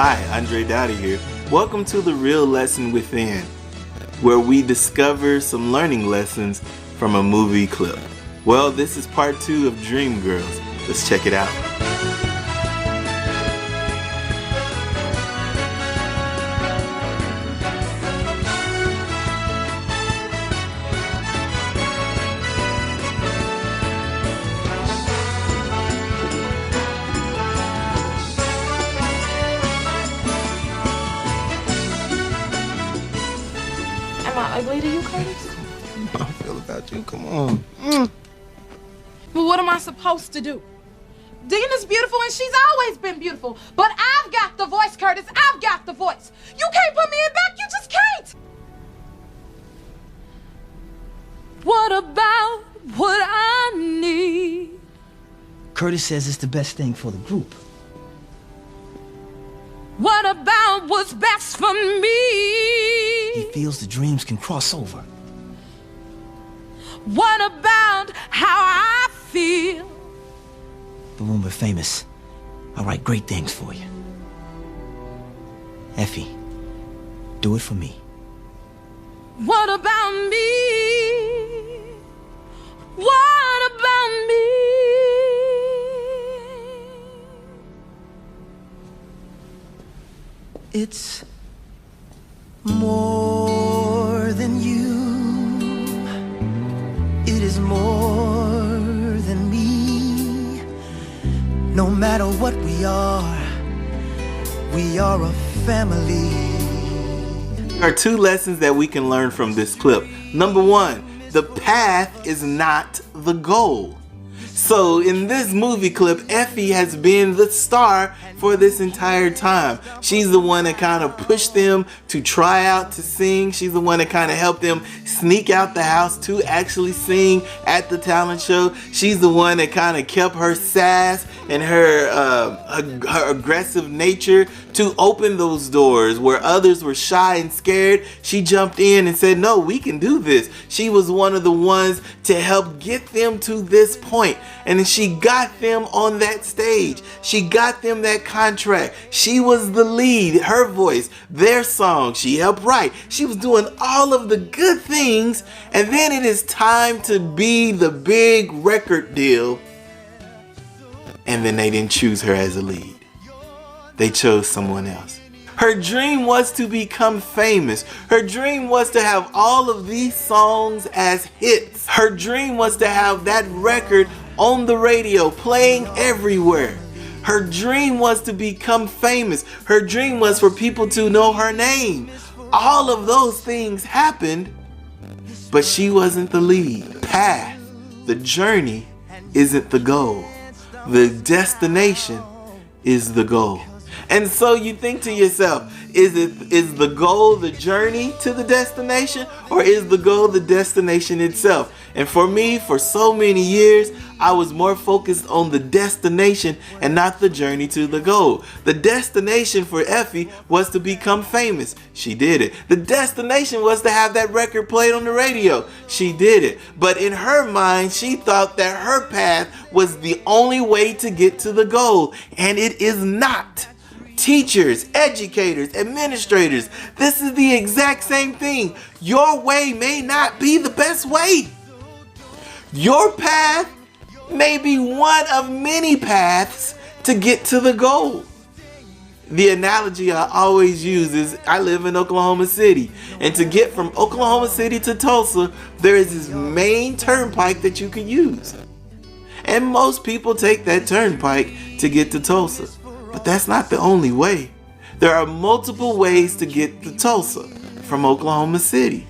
Hi, Andre Dowdy here. Welcome to The Real Lesson Within, where we discover some learning lessons from a movie clip. Well, this is part 2 of Dreamgirls. Let's check it out. Am I ugly to you, Curtis? How I feel about you? Come on. Well, what am I supposed to do? Dina's beautiful and she's always been beautiful. But I've got the voice, Curtis. I've got the voice. You can't put me in back. You just can't. What about what I need? Curtis says it's the best thing for the group. What about what's best for me? He feels the dreams can cross over. What about how I feel? But when we're famous, I'll write great things for you. Effie, do it for me. What about me? What about me? It's more than you. It is more than me. No matter what we are a family. There are 2 lessons that we can learn from this clip. Number 1, the path is not the goal. So in this movie clip, Effie has been the star for this entire time. She's the one that kind of pushed them to try out to sing. She's the one that kind of helped them sneak out the house to actually sing at the talent show. She's the one that kind of kept her sass and her aggressive nature to open those doors where others were shy and scared. She jumped in and said, no, we can do this. She was one of the ones to help get them to this point. And she got them on that stage. She got them that contract. She was the lead, her voice, their song. She helped write. She was doing all of the good things. And then it is time to be the big record deal. And then they didn't choose her as a lead. They chose someone else. Her dream was to become famous. Her dream was to have all of these songs as hits. Her dream was to have that record on the radio, playing everywhere. Her dream was to become famous. Her dream was for people to know her name. All of those things happened, but she wasn't the lead. The path, the journey isn't the goal. The destination is the goal. And so you think to yourself, is the goal the journey to the destination, or is the goal the destination itself? And for me, for so many years, I was more focused on the destination and not the journey to the goal. The destination for Effie was to become famous. She did it. The destination was to have that record played on the radio. She did it. But in her mind, she thought that her path was the only way to get to the goal. And it is not. Teachers, educators, administrators, this is the exact same thing. Your way may not be the best way. Your path may be one of many paths to get to the goal. The analogy I always use is I live in Oklahoma City, and to get from Oklahoma City to Tulsa, there is this main turnpike that you can use. And most people take that turnpike to get to Tulsa. But that's not the only way. There are multiple ways to get to Tulsa from Oklahoma City.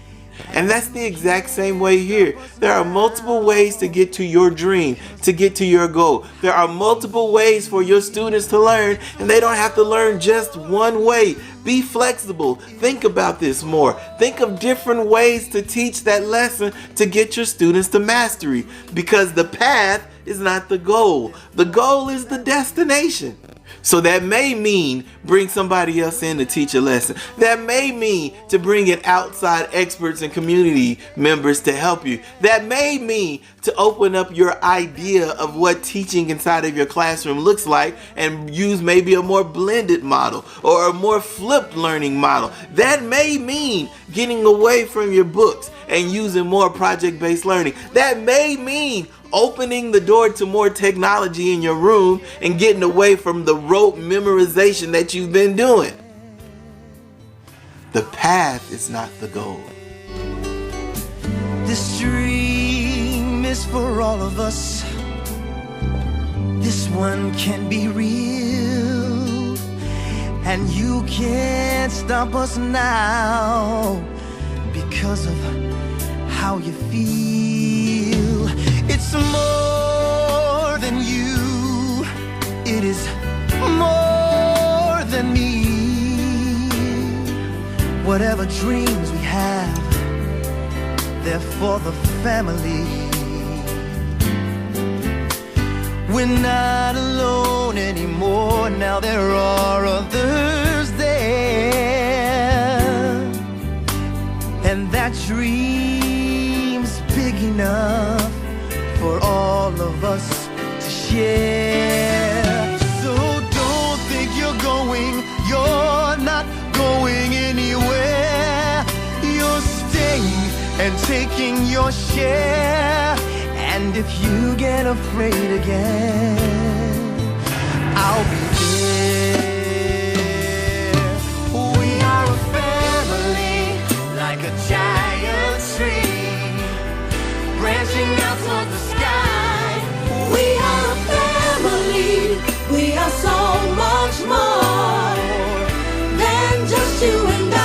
And that's the exact same way here. There are multiple ways to get to your dream, to get to your goal. There are multiple ways for your students to learn, and they don't have to learn just one way. Be flexible. Think about this more. Think of different ways to teach that lesson to get your students to mastery, because the path is not the goal. The goal is the destination. So that may mean bring somebody else in to teach a lesson. That may mean to bring in outside experts and community members to help you. That may mean to open up your idea of what teaching inside of your classroom looks like and use maybe a more blended model or a more flipped learning model. That may mean getting away from your books and using more project-based learning. That may mean opening the door to more technology in your room and getting away from the rote memorization that you've been doing. The path is not the goal. This dream is for all of us. This one can be real, and you can't stop us now because of how you feel. It's more than you. It is more than me. Whatever dreams we have, they're for the family. We're not alone anymore. Now there are others there, and that dream's big enough for all of us to share. So don't think you're not going anywhere. You're staying and taking your share. And if you get afraid again, I'll be there. We are a family, like a giant tree, branching out toward the sky. We are a family. We are so much more than just you and I.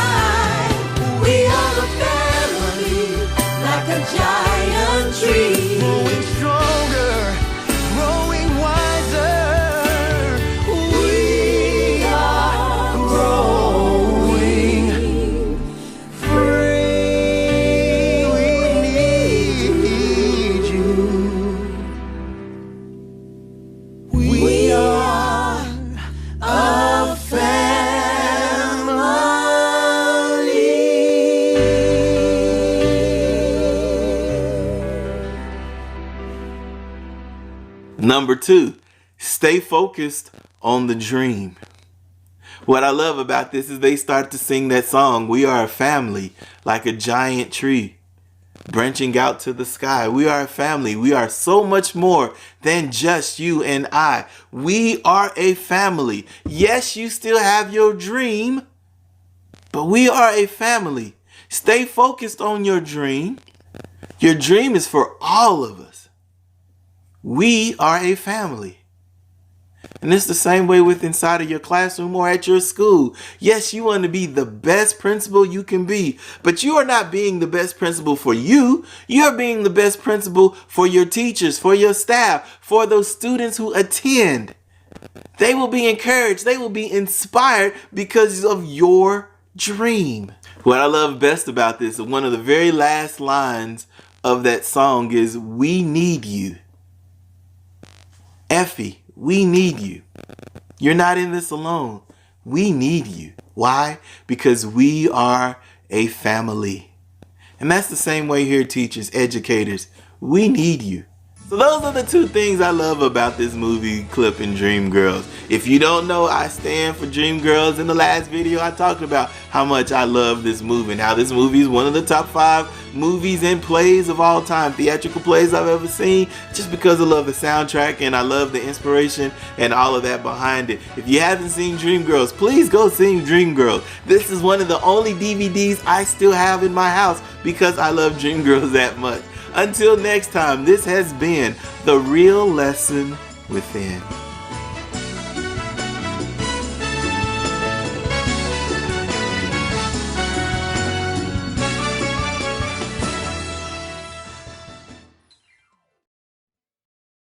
We are a family, like a giant tree, Growing stronger, growing wiser. We are growing free. We need you. We are a Number 2, stay focused on the dream. What I love about this is they start to sing that song, we are a family, like a giant tree, branching out to the sky. We are a family. We are so much more than just you and I. We are a family. Yes, you still have your dream, but we are a family. Stay focused on your dream. Your dream is for all of us. We are a family. And it's the same way with inside of your classroom or at your school. Yes, you want to be the best principal you can be, but you are not being the best principal for you. You're being the best principal for your teachers, for your staff, for those students who attend. They will be encouraged. They will be inspired because of your dream. What I love best about this, one of the very last lines of that song is, we need you. Effie, we need you. You're not in this alone. We need you. Why? Because we are a family. And that's the same way here, teachers, educators. We need you. So those are the 2 things I love about this movie clip in Dreamgirls. If you don't know, I stand for Dreamgirls. In the last video, I talked about how much I love this movie and how this movie is one of the top 5 movies and plays of all time, theatrical plays I've ever seen, just because I love the soundtrack and I love the inspiration and all of that behind it. If you haven't seen Dreamgirls, please go see Dreamgirls. This is one of the only DVDs I still have in my house because I love Dreamgirls that much. Until next time, this has been The Real Lesson Within.